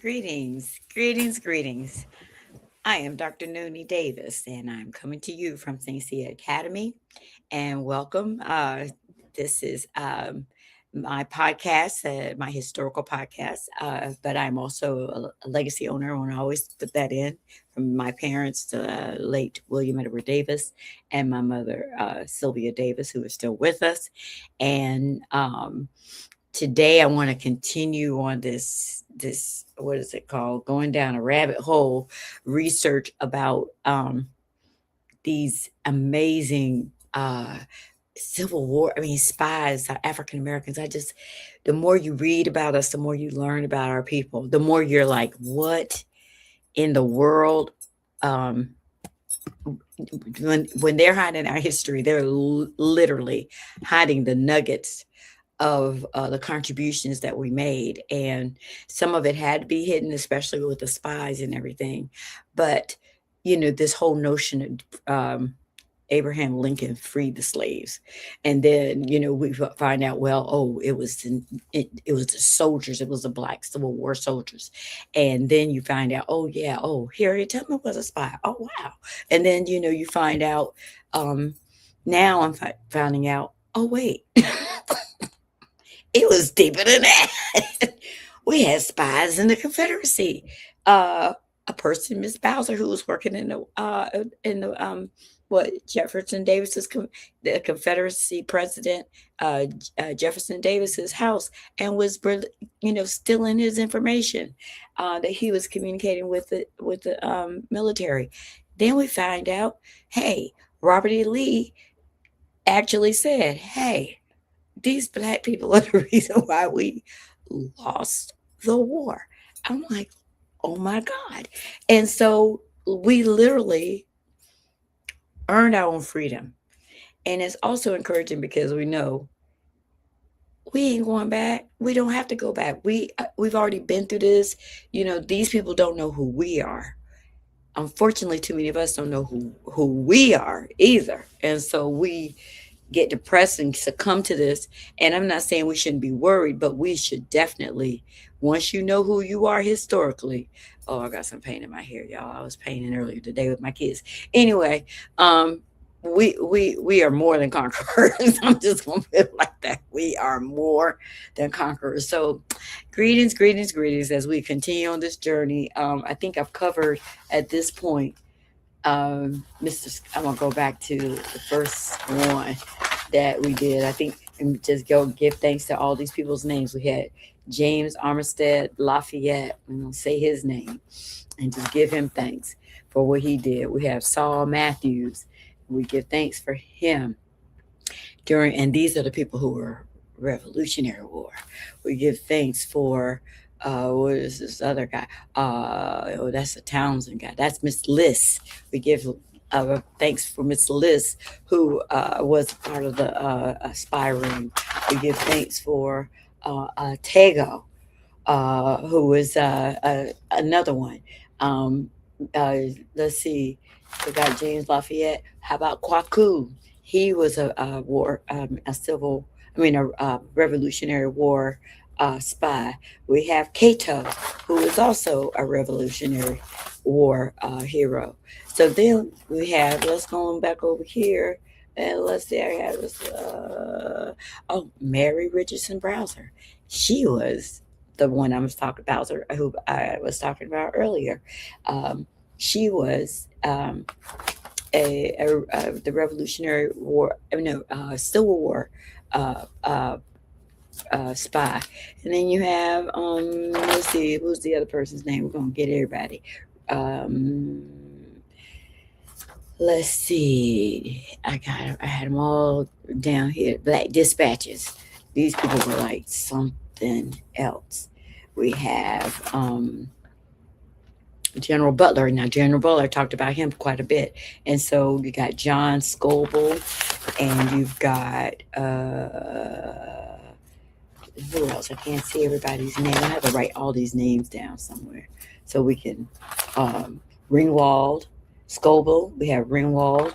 Greetings, greetings, greetings. I am Dr. Noni Davis, and I'm coming to you from St. Cia Academy. And welcome. This is my podcast, my historical podcast, but I'm also a legacy owner. I want to always put that in from my parents, to late William Edward Davis, and my mother, Sylvia Davis, who is still with us. And today I want to continue on this what is it called, going down a rabbit hole research about these amazing Civil War, I mean, spies, African Americans. The more you read about us, the more you learn about our people, the more you're like, what in the world? um when they're hiding our history, they're literally hiding the nuggets of the contributions that we made. And some of it had to be hidden, especially with the spies and everything. But, this whole notion of Abraham Lincoln freed the slaves. And then, we find out, well, oh, it was the soldiers. It was the Black Civil War soldiers. And then you find out, oh, yeah, oh, Harriet Tubman was a spy. Oh, wow. And then, you find out, now I'm finding out, oh, wait. It was deeper than that. We had spies in the Confederacy. A person, Miss Bowser, who was working in the Jefferson Davis's the Confederacy president, Jefferson Davis's house, and was stealing his information that he was communicating with the military. Then we find out, hey, Robert E. Lee actually said, hey, these black people are the reason why we lost the war. I'm like, oh my God. And so we literally earned our own freedom. And it's also encouraging because we know we ain't going back. We don't have to go back. We've already been through this. These people don't know who we are. Unfortunately, too many of us don't know who we are either. And so we get depressed and succumb to this. And I'm not saying we shouldn't be worried, but we should definitely, once you know who you are historically. Oh, I got some pain in my hair, y'all. I was painting earlier today with my kids. Anyway, we are more than conquerors. I'm just gonna put it like that. We are more than conquerors. So greetings, greetings, greetings as we continue on this journey. I think I've covered at this point, I'm gonna go back to the first one that we did. I think, and just go give thanks to all these people's names. We had James Armistead Lafayette. I'm gonna say his name and just give him thanks for what he did. We have Saul Matthews. We give thanks for him and these are the people who were Revolutionary War. We give thanks for what is this other guy? That's a Townsend guy. That's Miss Liss. We give thanks for Miss Liss, who was part of the spy ring. We give thanks for Tego, who was another one. Um, let's see. We got James Lafayette. How about Kwaku? He was a civil, I mean, a Revolutionary War spy. We have Cato, who is also a Revolutionary War hero. So then we have, let's go on back over here. And let's see, I have this, Mary Richardson Browser. She was the one I was talking about, who I was talking about earlier. She was the Revolutionary War, Civil War spy. And then you have, let's see, who's the other person's name? We're gonna get everybody. Um, let's see. I had them all down here. Black dispatches. These people were like something else. We have General Butler. Now, General Butler talked about him quite a bit. And so you got John Scobell, and you've got who else? I can't see everybody's name. I have to write all these names down somewhere so we can. Ringwald, Scobell. We have Ringwald.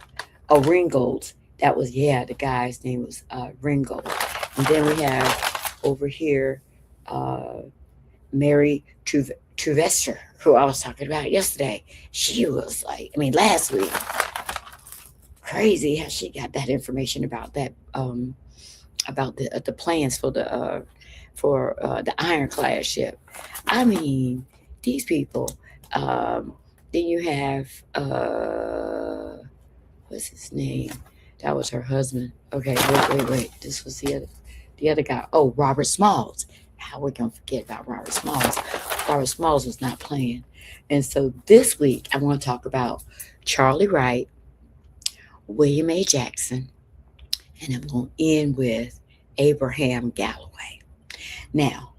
Oh, Ringgold. That was, yeah, the guy's name was Ringgold. And then we have over here uh, Mary Truvester, who I was talking about yesterday. She was like, I mean, last week, crazy how she got that information about that, about the plans for the ironclad ship. I mean, these people. Um, then you have what's his name? That was her husband. Okay, wait. This was the other guy. Oh, Robert Smalls. How we gonna forget about Robert Smalls? Robert Smalls was not playing. And so this week I want to talk about Charlie Wright, William A. Jackson, and I'm going to end with Abraham Galloway. Now,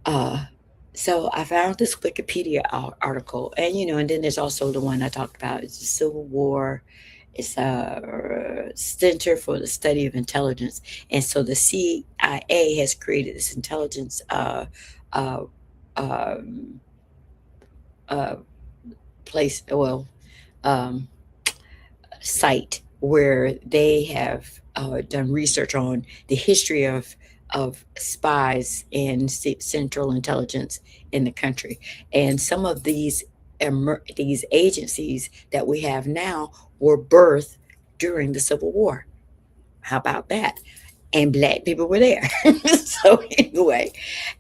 uh, so I found this Wikipedia article, and and then there's also the one I talked about. It's the Civil War. It's a Center for the Study of Intelligence, and so the CIA has created this intelligence uh, um, uh, place. Well, um, site where they have done research on the history of spies and central intelligence in the country, and some of these agencies that we have now were birthed during the Civil War. How about that? And black people were there. So anyway,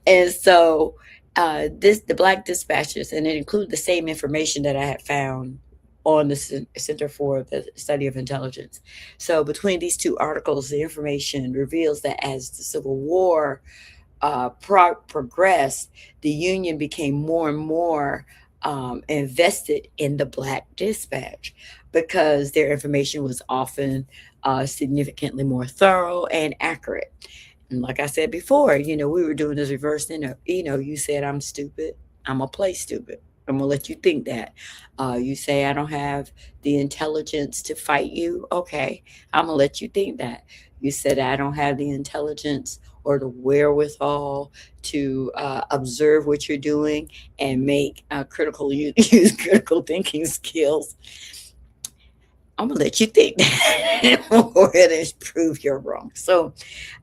and so this the Black Dispatches, and it included the same information that I had found on the Center for the Study of Intelligence. So between these two articles, the information reveals that as the Civil War progressed, the Union became more and more invested in the Black Dispatch because their information was often significantly more thorough and accurate. And like I said before, we were doing this reverse. You said I'm stupid. I'm gonna play stupid. I'm gonna let you think that. You say I don't have the intelligence to fight you. Okay, I'm gonna let you think that. You said I don't have the intelligence or the wherewithal to observe what you're doing and make use critical thinking skills. I'm gonna let you think that or prove you're wrong.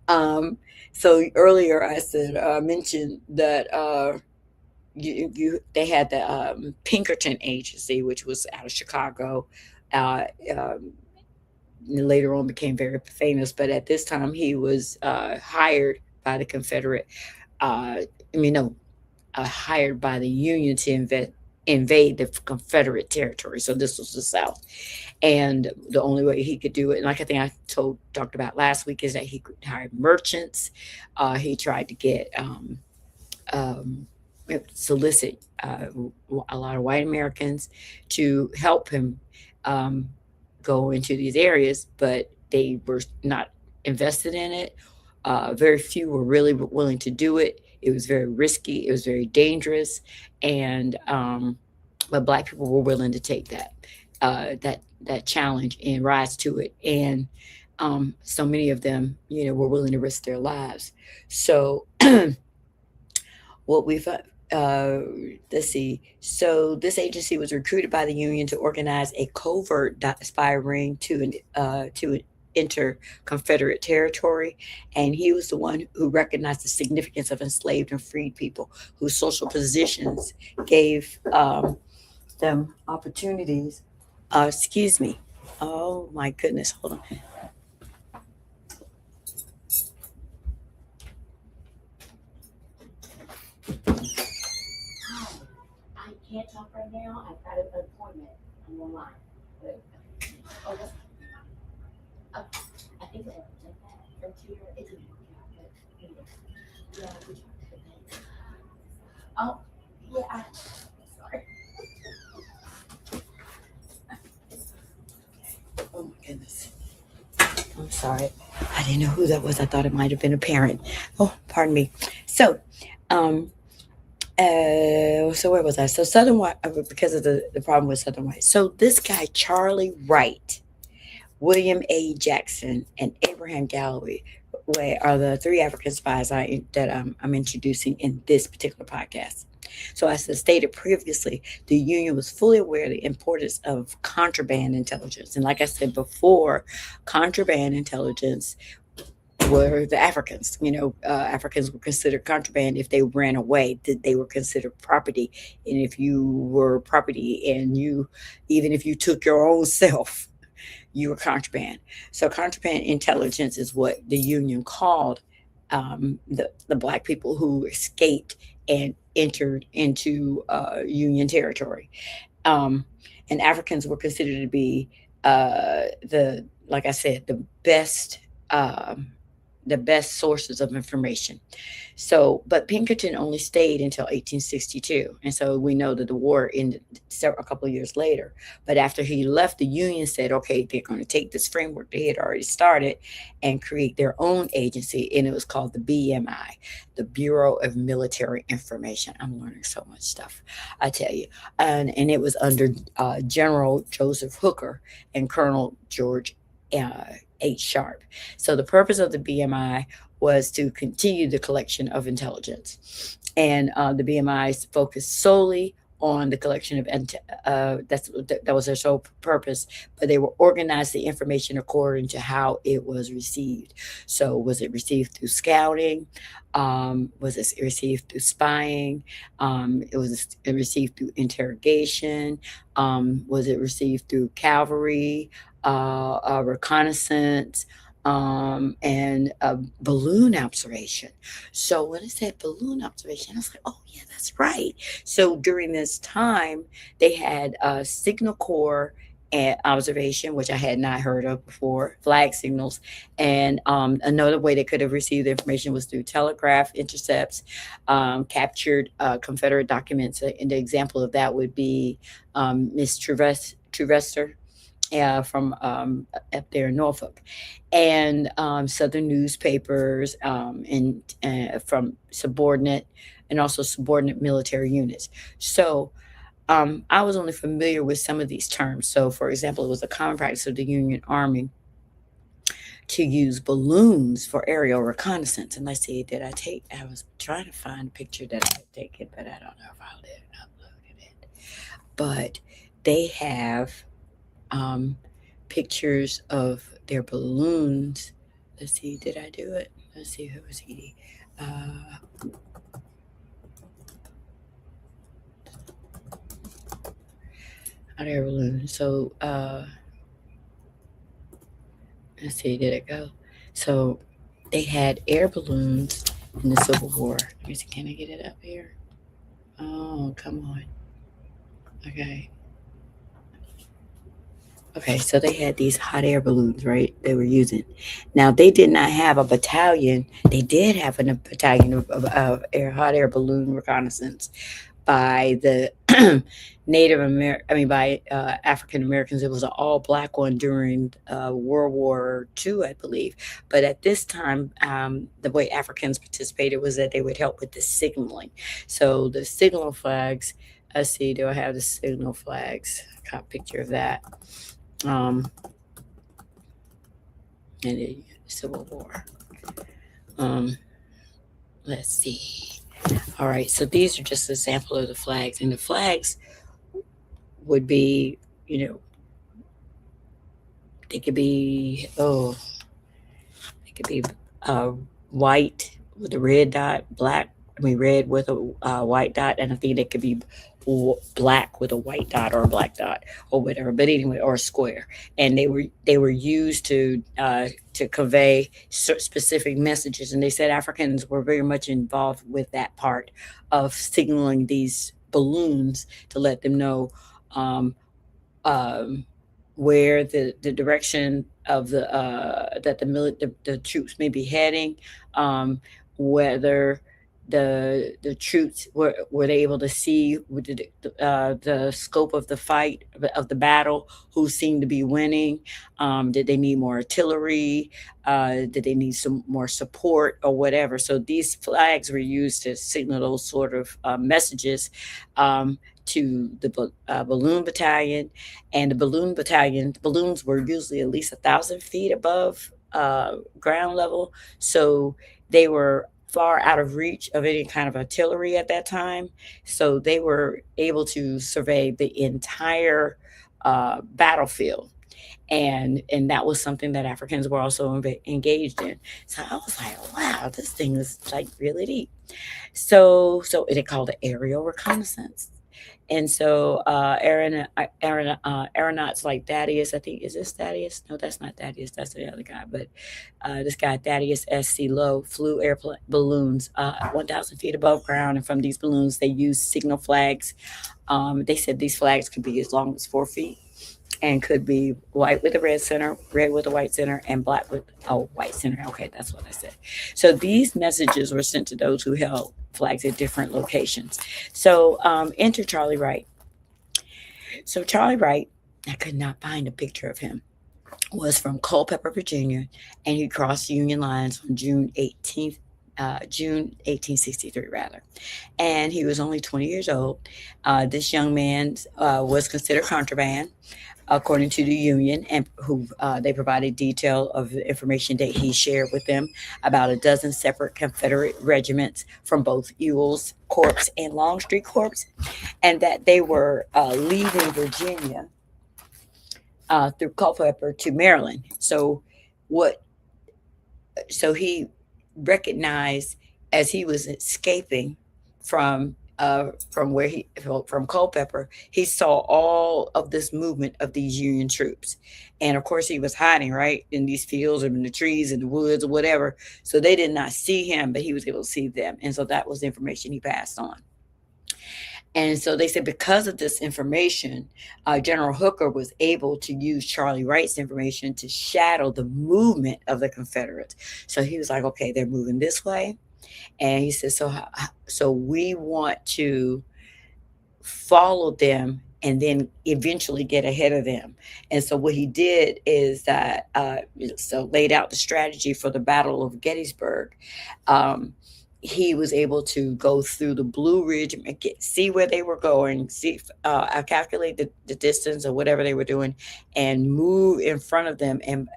Um, so earlier I said mentioned that they had the Pinkerton Agency, which was out of Chicago. Uh, um, Later on became very famous, but at this time he was hired by the Confederate. I mean, no, hired by the Union to invade the Confederate territory. So this was the South, and the only way he could do it, and like I think I talked about last week, is that he could hire merchants. He tried to get um, solicit a lot of white Americans to help him um, go into these areas, but they were not invested in it. Very few were really willing to do it. It was very risky. It was very dangerous, and but black people were willing to take that challenge and rise to it. And so many of them, were willing to risk their lives. So what we've uh, let's see. So this agency was recruited by the Union to organize a covert spy ring to enter Confederate territory, and he was the one who recognized the significance of enslaved and freed people whose social positions gave them opportunities. Excuse me. Oh my goodness. Hold on. I can't talk right now. I've got an appointment. I'm online. But, oh, I think I have to take that from here. It didn't work out, but anyway. Yeah, we tried to take that. Oh, yeah. Sorry. Oh my goodness. I'm sorry. I didn't know who that was. I thought it might have been a parent. Oh, pardon me. So, um, so where was I? So Southern White, because of the problem with Southern White. So this guy, Charlie Wright, William A. Jackson, and Abraham Galloway are the three African spies I'm introducing in this particular podcast. So, as I stated previously, the Union was fully aware of the importance of contraband intelligence. And like I said before, contraband intelligence were the Africans. Africans were considered contraband if they ran away. That they were considered property, and if you were property, and even if you took your own self, you were contraband. So contraband intelligence is what the Union called the black people who escaped and entered into Union territory. Um, and Africans were considered to be the, like I said, um, the best sources of information. So, but Pinkerton only stayed until 1862, and so we know that the war ended a couple of years later. But after he left, the Union said, "Okay, they're going to take this framework they had already started and create their own agency," and it was called the BMI, the Bureau of Military Information. I'm learning so much stuff, I tell you, and it was under General Joseph Hooker and Colonel George H. Sharp. So the purpose of the BMI was to continue the collection of intelligence. And the BMI focused solely on the collection of that was their sole purpose, but they were organized the information according to how it was received. So was it received through scouting? Was it received through spying? It was received through interrogation? Was it received through cavalry, reconnaissance, and a balloon observation? So when I said balloon observation, I was like, oh, yeah, that's right. So during this time, they had a signal corps and observation, which I had not heard of before, flag signals. And another way they could have received the information was through telegraph intercepts, captured Confederate documents. And the example of that would be Miss Trevester from up there in Norfolk, and Southern newspapers, and from subordinate and also subordinate military units. So I was only familiar with some of these terms. So, for example, it was a common practice of the Union Army to use balloons for aerial reconnaissance. And let's see, I was trying to find a picture that I had taken, but I don't know if I did uploaded it. But they have pictures of their balloons. Let's see, did I do it? Let's see, who was he? Hot air balloon. So let's see, did it go? So they had air balloons in the Civil War. Let me see, can I get it up here? Oh, come on. Okay. Okay, so they had these hot air balloons, right? They were using. Now they did not have a battalion. They did have a battalion of hot air balloon reconnaissance by the Native American. I mean, by African Americans. It was an all black one during World War II, I believe. But at this time, the way Africans participated was that they would help with the signaling. So the signal flags. Let's see. Do I have the signal flags? Got a picture of that. And the Civil War. Let's see. All right, so these are just a sample of the flags, and the flags would be, they could be uh, white with a red dot, black. I mean, red with a white dot, and I think they could be black with a white dot or a black dot or whatever. But anyway, or a square, and they were used to convey specific messages. And they said Africans were very much involved with that part of signaling these balloons to let them know um, where the direction of that the troops may be heading, whether the troops were they able to see with the scope of the fight of the battle, who seemed to be winning. Did they need more artillery? Did they need some more support or whatever? So these flags were used to signal those sort of messages to the balloon battalion. And the balloons were usually at least 1,000 feet above ground level, so they were far out of reach of any kind of artillery at that time. So they were able to survey the entire battlefield. And that was something that Africans were also engaged in. So I was like, wow, this thing is like really deep. So they called it aerial reconnaissance. And so aeronauts like Thaddeus, I think, is this Thaddeus? No, that's not Thaddeus. That's the other guy. But this guy, Thaddeus S.C. Lowe, flew airplane balloons 1,000 feet above ground. And from these balloons, they used signal flags. They said these flags could be as long as 4 feet and could be white with a red center, red with a white center, and black with a white center. Okay, that's what I said. So these messages were sent to those who held flags at different locations. So enter Charlie Wright. So Charlie Wright, I could not find a picture of him, was from Culpeper, Virginia, and he crossed Union lines on June 1863, rather. And he was only 20 years old. This young man was considered contraband, according to the Union, and who they provided detail of the information that he shared with them about a dozen separate Confederate regiments from both Ewell's Corps and Longstreet Corps, and that they were leaving Virginia through Culpeper to Maryland. What? So he recognized as he was escaping from where he from Culpeper, he saw all of this movement of these Union troops, and of course he was hiding right in these fields or in the trees in the woods or whatever. So they did not see him, but he was able to see them, and so that was the information he passed on. And so they said because of this information, General Hooker was able to use Charlie Wright's information to shadow the movement of the Confederates. So he was like, okay, they're moving this way. And he said, so we want to follow them and then eventually get ahead of them. And so what he did is that so laid out the strategy for the Battle of Gettysburg. He was able to go through the Blue Ridge and see where they were going, calculate the distance or whatever they were doing, and move in front of them and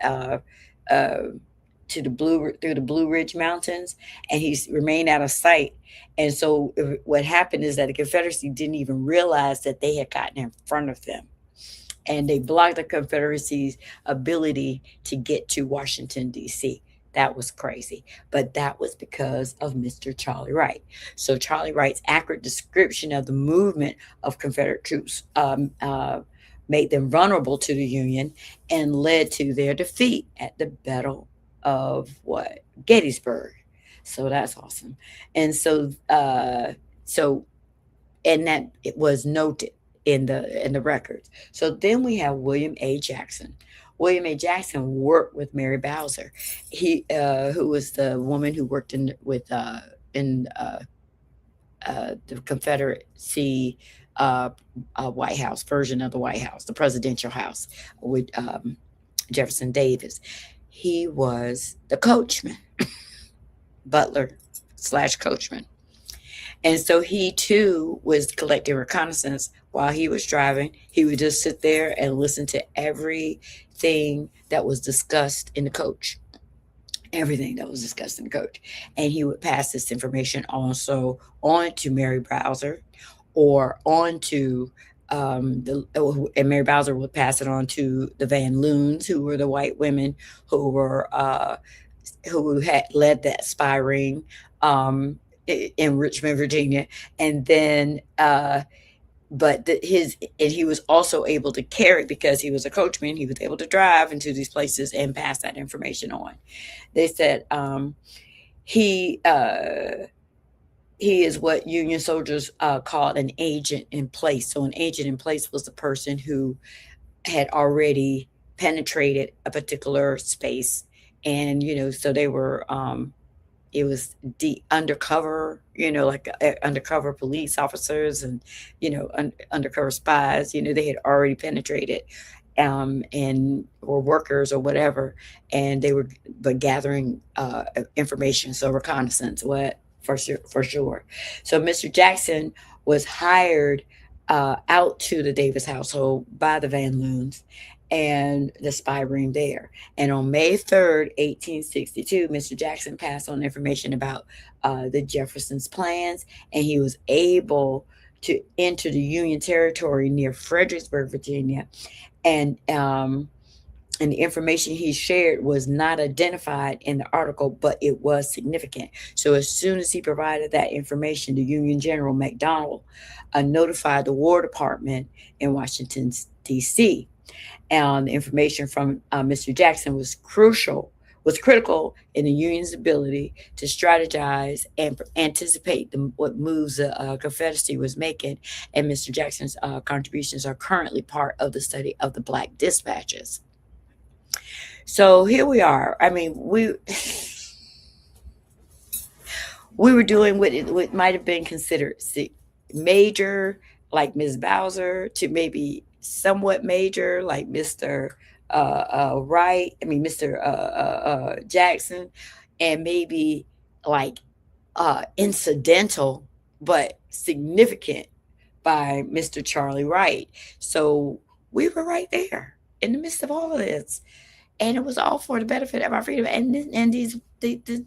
through the Blue Ridge Mountains, and he remained out of sight. And so what happened is that the Confederacy didn't even realize that they had gotten in front of them, and they blocked the Confederacy's ability to get to Washington, D.C. That was crazy. But that was because of Mr. Charlie Wright. So Charlie Wright's accurate description of the movement of Confederate troops made them vulnerable to the Union and led to their defeat at the Battle of what? Gettysburg. So that's awesome. And and that it was noted in the records. So then we have William A. Jackson. William A. Jackson worked with Mary Bowser, who was the woman who worked in the Confederacy White House version of the White House, the presidential house with Jefferson Davis. He was the coachman, butler/coachman. And so he too was collecting reconnaissance while he was driving. He would just sit there and listen to everything that was discussed in the coach. Everything that was discussed in the coach. And he would pass this information also on to Mary Bowser or on to and Mary Bowser would pass it on to the Van Loons, who were the white women who had led that spy ring in Richmond, Virginia. And then he was also able to carry, because he was a coachman, he was able to drive into these places and pass that information on. They said he is what Union soldiers called an agent in place. So an agent in place was the person who had already penetrated a particular space, and so they were it was undercover, like undercover police officers and undercover spies. They had already penetrated and or workers or whatever, and they were gathering information. So reconnaissance, what for sure. So Mr. Jackson was hired out to the Davis household by the Van Loons and the spy ring there. And on May 3rd, 1862, Mr. Jackson passed on information about the Jefferson's plans, and he was able to enter the Union territory near Fredericksburg, Virginia, and and the information he shared was not identified in the article, but it was significant. So as soon as he provided that information, the Union General McDonald notified the War Department in Washington, D.C. And the information from Mr. Jackson was critical in the Union's ability to strategize and anticipate what moves the Confederacy was making. And Mr. Jackson's contributions are currently part of the study of the Black dispatches. So here we are. I mean, we were doing what might have been considered major, like Ms. Bowser, to maybe somewhat major, like Mr. Wright. I mean, Mr. Jackson, and maybe like incidental but significant by Mr. Charlie Wright. So we were right there in the midst of all of this, and it was all for the benefit of our freedom. And the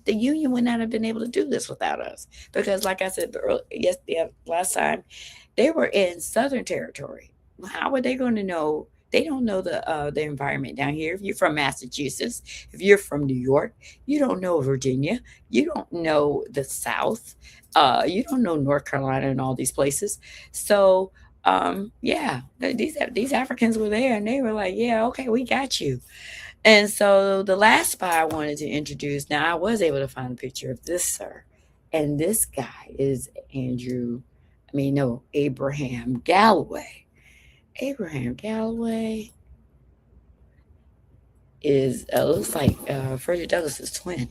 union would not have been able to do this without us, because, like I said, last time, they were in Southern territory. How are they going to know? They don't know the environment down here. If you're from Massachusetts, if you're from New York, you don't know Virginia. You don't know the South. You don't know North Carolina and all these places. So yeah, these Africans were there, and they were like, yeah, okay, we got you. And so the last spy I wanted to introduce, now I was able to find a picture of this sir. And this guy is Abraham Galloway. Abraham Galloway is looks like Frederick Douglass's twin.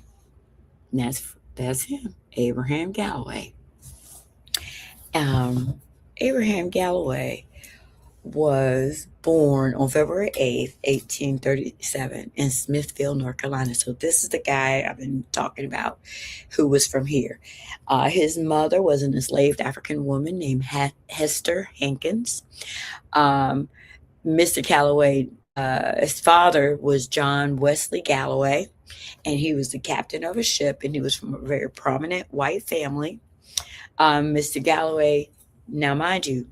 And that's him, Abraham Galloway. Abraham Galloway was born on February 8th, 1837 in Smithfield, North Carolina. So this is the guy I've been talking about who was from here. His mother was an enslaved African woman named Hester Hankins. Mr. Galloway, his father was John Wesley Galloway, and he was the captain of a ship, and he was from a very prominent white family. Mr. Galloway, now mind you,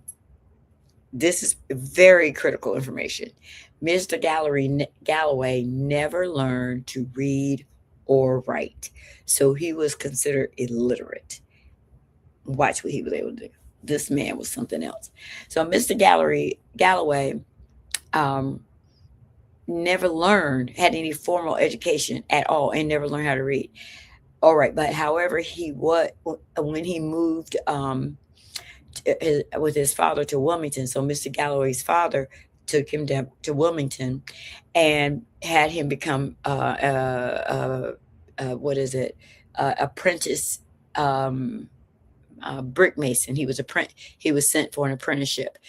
this is very critical information. Mr. Galloway never learned to read or write, so he was considered illiterate. Watch what he was able to do. This man was something else. So Mr. Galloway never had any formal education at all, and never learned how to read. All right, but however, when he moved with his father to Wilmington. So Mr. Galloway's father took him down to Wilmington and had him become apprentice brick mason. He was sent for an apprenticeship.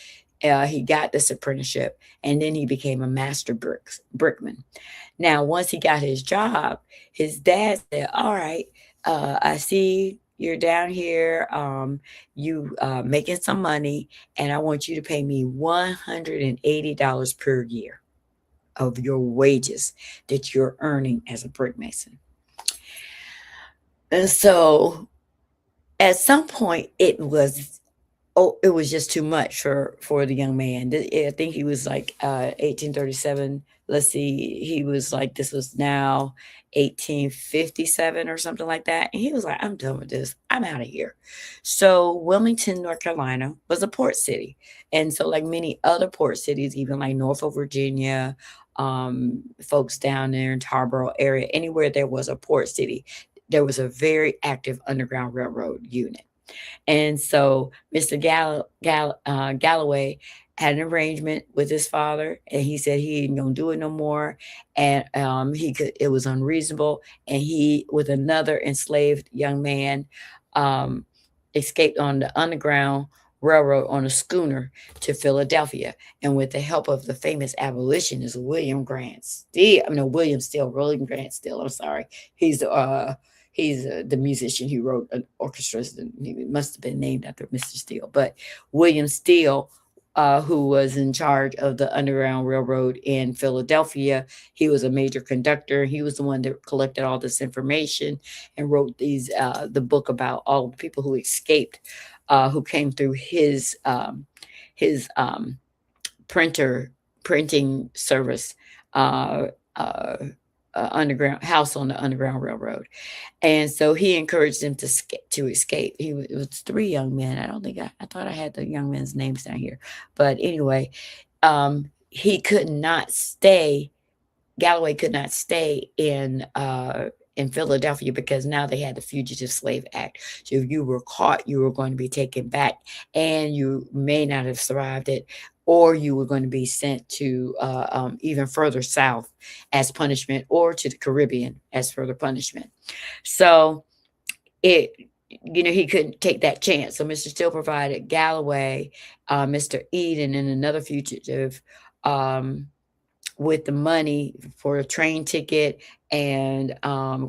He got this apprenticeship, and then he became a master brickman. Now, once he got his job, his dad said, all right, I see you're down here, you making some money, and I want you to pay me $180 per year of your wages that you're earning as a brick mason. And so at some point it was just too much for the young man. I think he was like 1837. Let's see, he was like, this was now 1857 or something like that. And he was like, I'm done with this. I'm out of here. So Wilmington, North Carolina was a port city. And so, like many other port cities, even like Norfolk, Virginia, folks down there in Tarboro area, anywhere there was a port city, there was a very active Underground Railroad unit. And so Mr. Galloway had an arrangement with his father, and he said he ain't gonna do it no more. And it was unreasonable. And he, with another enslaved young man, escaped on the Underground Railroad on a schooner to Philadelphia. And with the help of the famous abolitionist William Grant Still, William Grant Still, I'm sorry. He's the musician who wrote an orchestra. He must have been named after Mr. Steele. But William Steele, who was in charge of the Underground Railroad in Philadelphia, he was a major conductor. He was the one that collected all this information and wrote the book about all the people who escaped, who came through his printing service uh, uh, underground house on the Underground Railroad. And so he encouraged them to escape. It was three young men. I don't think I thought I had the young men's names down here, but anyway, he could not stay. Galloway could not stay in Philadelphia because now they had the Fugitive Slave Act. So if you were caught, you were going to be taken back, and you may not have survived it, or you were going to be sent to even further south as punishment, or to the Caribbean as further punishment. So it, he couldn't take that chance. So Mr. Steele provided Galloway, Mr. Eden, and another fugitive um, with the money for a train ticket and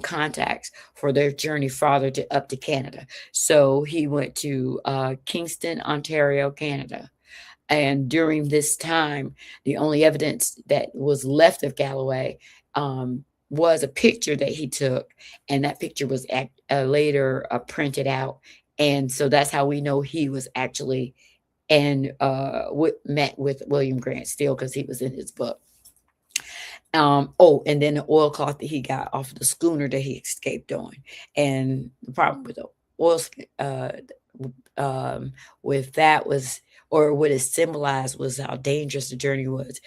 contacts for their journey farther up to Canada. So he went to Kingston, Ontario, Canada. And during this time, the only evidence that was left of Galloway was a picture that he took, and that picture was later printed out. And so that's how we know he was actually and met with William Grant Steele, because he was in his book. And then the oilcloth that he got off of the schooner that he escaped on. And the problem with the oil, with that was, or what it symbolized, was how dangerous the journey was.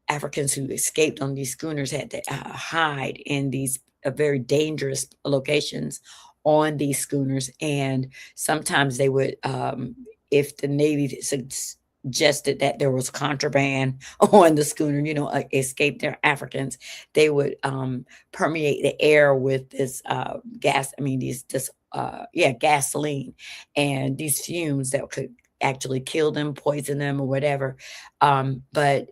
Africans who escaped on these schooners had to hide in these very dangerous locations on these schooners. And sometimes they would, if the Navy suggested that there was contraband on the schooner, escaped their Africans, they would permeate the air with this gasoline, and these fumes that could actually kill them, poison them, or whatever. But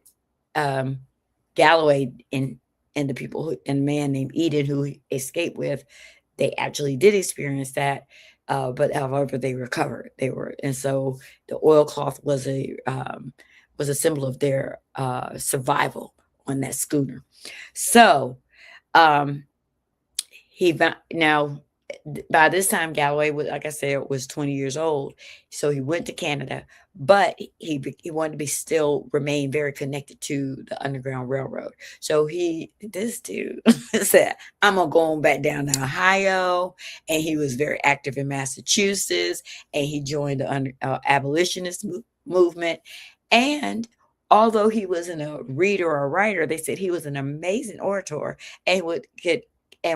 Galloway and the people and a man named Eden who he escaped with, they actually did experience that. But however, they recovered. And so the oilcloth was a symbol of their survival on that schooner. So now, by this time, Galloway was, like I said, was 20 years old. So he went to Canada, but he wanted to still remain very connected to the Underground Railroad. So this dude said, I'm going to go on back down to Ohio. And he was very active in Massachusetts, and he joined the abolitionist movement. And although he wasn't a reader or a writer, they said he was an amazing orator and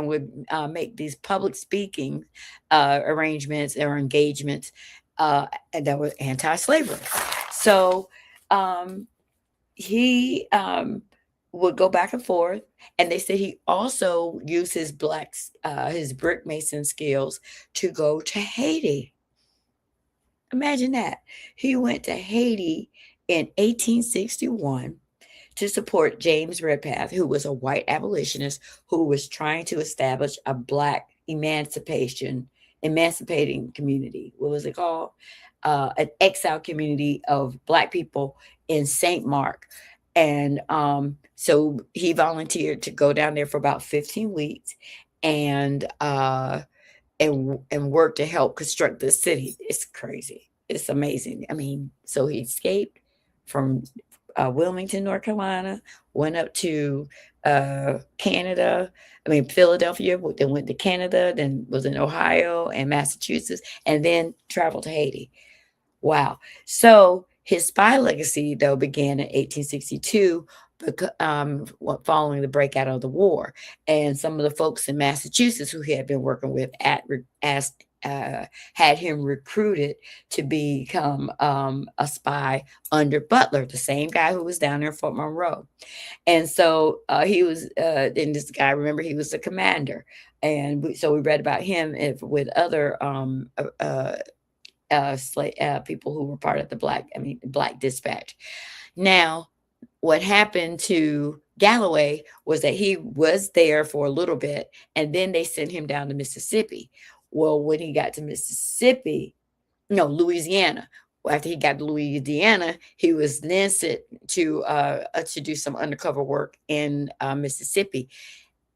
would make these public speaking arrangements or engagements that were anti-slavery. So he would go back and forth, and they said he also used his brick mason skills to go to Haiti. Imagine that. He went to Haiti in 1861 to support James Redpath, who was a white abolitionist who was trying to establish a Black emancipating community. What was it called? An exile community of Black people in St. Mark. And so he volunteered to go down there for about 15 weeks and work to help construct the city. It's crazy. It's amazing. I mean, so he escaped from Wilmington, North Carolina, went up to Philadelphia, then went to Canada, then was in Ohio and Massachusetts, and then traveled to Haiti. Wow. So his spy legacy, though, began in 1862, following the breakout of the war. And some of the folks in Massachusetts who he had been working with had him recruited to become a spy under Butler, the same guy who was down there in Fort Monroe. And so he was, and this guy, remember, he was the commander. And so we read about him with other people who were part of the Black Dispatch. Now, what happened to Galloway was that he was there for a little bit, and then they sent him down to Mississippi. Well, when he got to Louisiana, after he got to Louisiana, he was then sent to do some undercover work in Mississippi.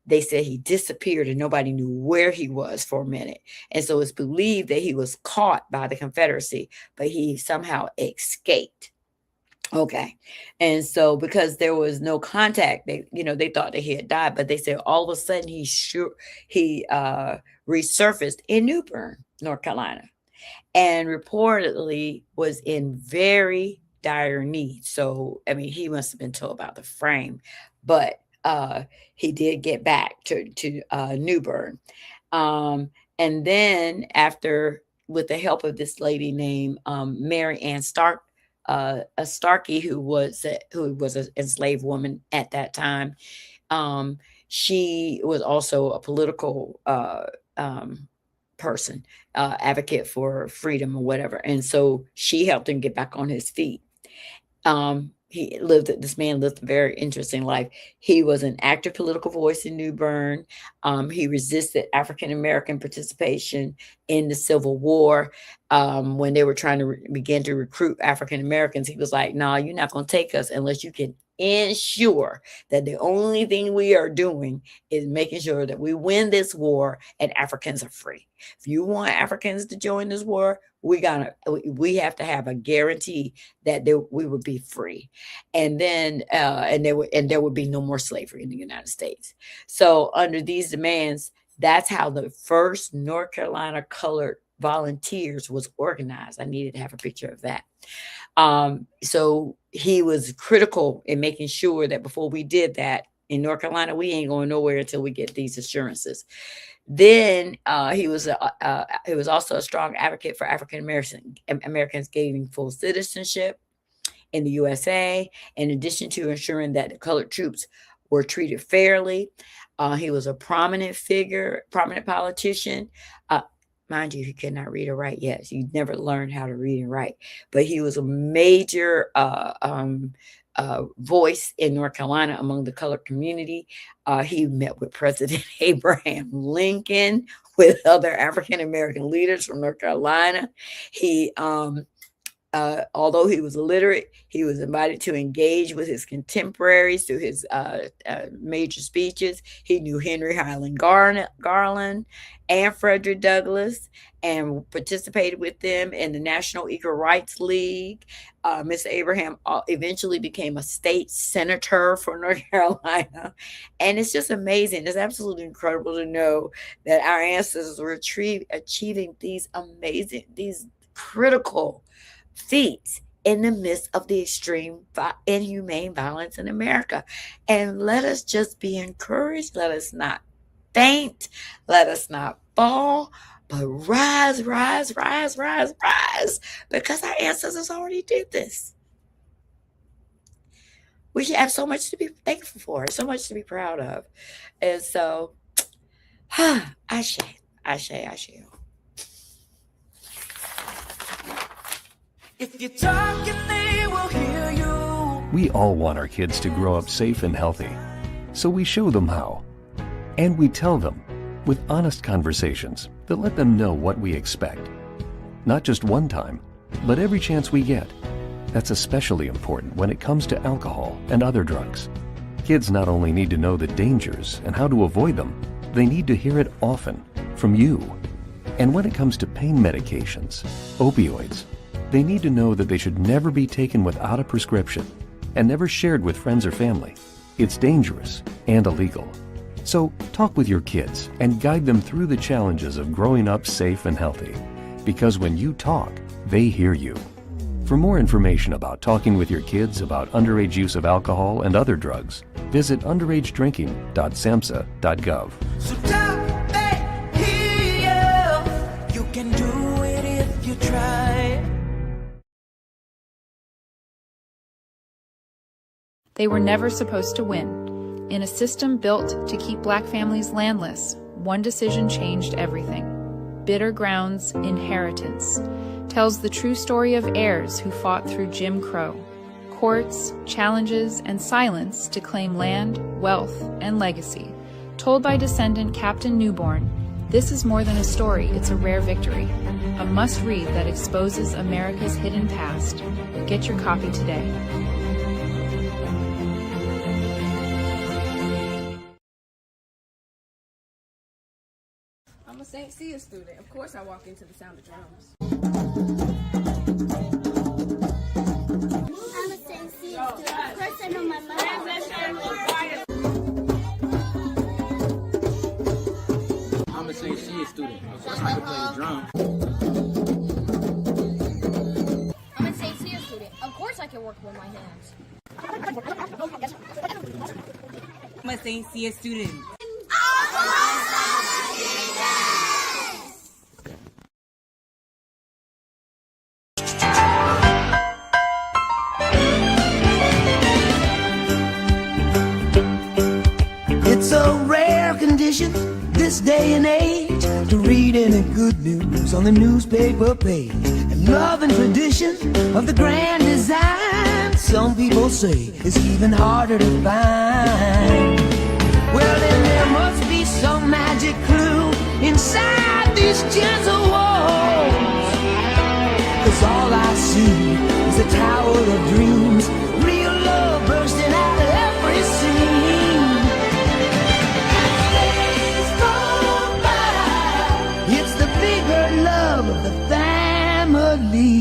They said he disappeared and nobody knew where he was for a minute. And so it's believed that he was caught by the Confederacy, but he somehow escaped. Okay. And so because there was no contact, they thought that he had died, but they said all of a sudden he resurfaced in New Bern, North Carolina, and reportedly was in very dire need. So, I mean, he must have been told about the frame, but he did get back to New Bern. And then after, with the help of this lady named Mary Ann a Starkey, who was an enslaved woman at that time. Um, she was also a political person, advocate for freedom or whatever, and so she helped him get back on his feet. This man lived a very interesting life. He was an active political voice in New Bern. He resisted African American participation in the Civil War. When they were trying to begin to recruit African Americans, he was like, "No, you're not going to take us unless you can ensure that the only thing we are doing is making sure that we win this war and Africans are free. If you want Africans to join this war, we have to have a guarantee that we would be free, and then there would be no more slavery in the United States." So under these demands, that's how the first North Carolina colored volunteers was organized. I needed to have a picture of that. So he was critical in making sure that before we did that in North Carolina, we ain't going nowhere until we get these assurances. Then he was also a strong advocate for African Americans gaining full citizenship in the USA, in addition to ensuring that the colored troops were treated fairly. He was a prominent figure, prominent politician. Mind you, he could not read or write yet. He never learned how to read and write, but he was a major voice in North Carolina among the colored community. He met with President Abraham Lincoln, with other African American leaders from North Carolina. He although he was illiterate, he was invited to engage with his contemporaries through his major speeches. He knew Henry Highland Garland and Frederick Douglass, and participated with them in the National Equal Rights League. Mr. Abraham eventually became a state senator for North Carolina. And it's just amazing. It's absolutely incredible to know that our ancestors were achieving these critical feats in the midst of the extreme inhumane violence in America. And let us just be encouraged. Let us not faint. Let us not fall, but rise, rise, rise, rise, rise, because our ancestors already did this. We should have so much to be thankful for, so much to be proud of. And so, ashe, ashe, ashe. If you're talking, they will hear you. We all want our kids to grow up safe and healthy, so we show them how. And we tell them with honest conversations that let them know what we expect. Not just one time, but every chance we get. That's especially important when it comes to alcohol and other drugs. Kids not only need to know the dangers and how to avoid them, they need to hear it often from you. And when it comes to pain medications, opioids, they need to know that they should never be taken without a prescription and never shared with friends or family. It's dangerous and illegal. So talk with your kids and guide them through the challenges of growing up safe and healthy. Because when you talk, they hear you. For more information about talking with your kids about underage use of alcohol and other drugs, visit underagedrinking.samhsa.gov. So talk, they hear you. You can do it if you try. They were never supposed to win. In a system built to keep black families landless, one decision changed everything. Bitter Ground's Inheritance tells the true story of heirs who fought through Jim Crow, courts, challenges, and silence to claim land, wealth, and legacy. Told by descendant Captain Newborn, this is more than a story, it's a rare victory. A must-read that exposes America's hidden past. Get your copy today. I'm a St. Cia student. Of course I walk into the sound of drums. I'm a St. I'm gonna say she a student. Of course I can play the drum. I'm gonna say she a student. Of course I can work with my hands. I'm gonna say she a student. It's a rare condition this day and age to read any good news on the newspaper page. And love and tradition of the grand design, some people say, is even harder to find. Well, then there must be some magic clue inside these gentle walls. 'Cause all I see is a tower of dreams, real love bursting out of every scene. It's the bigger love of the family.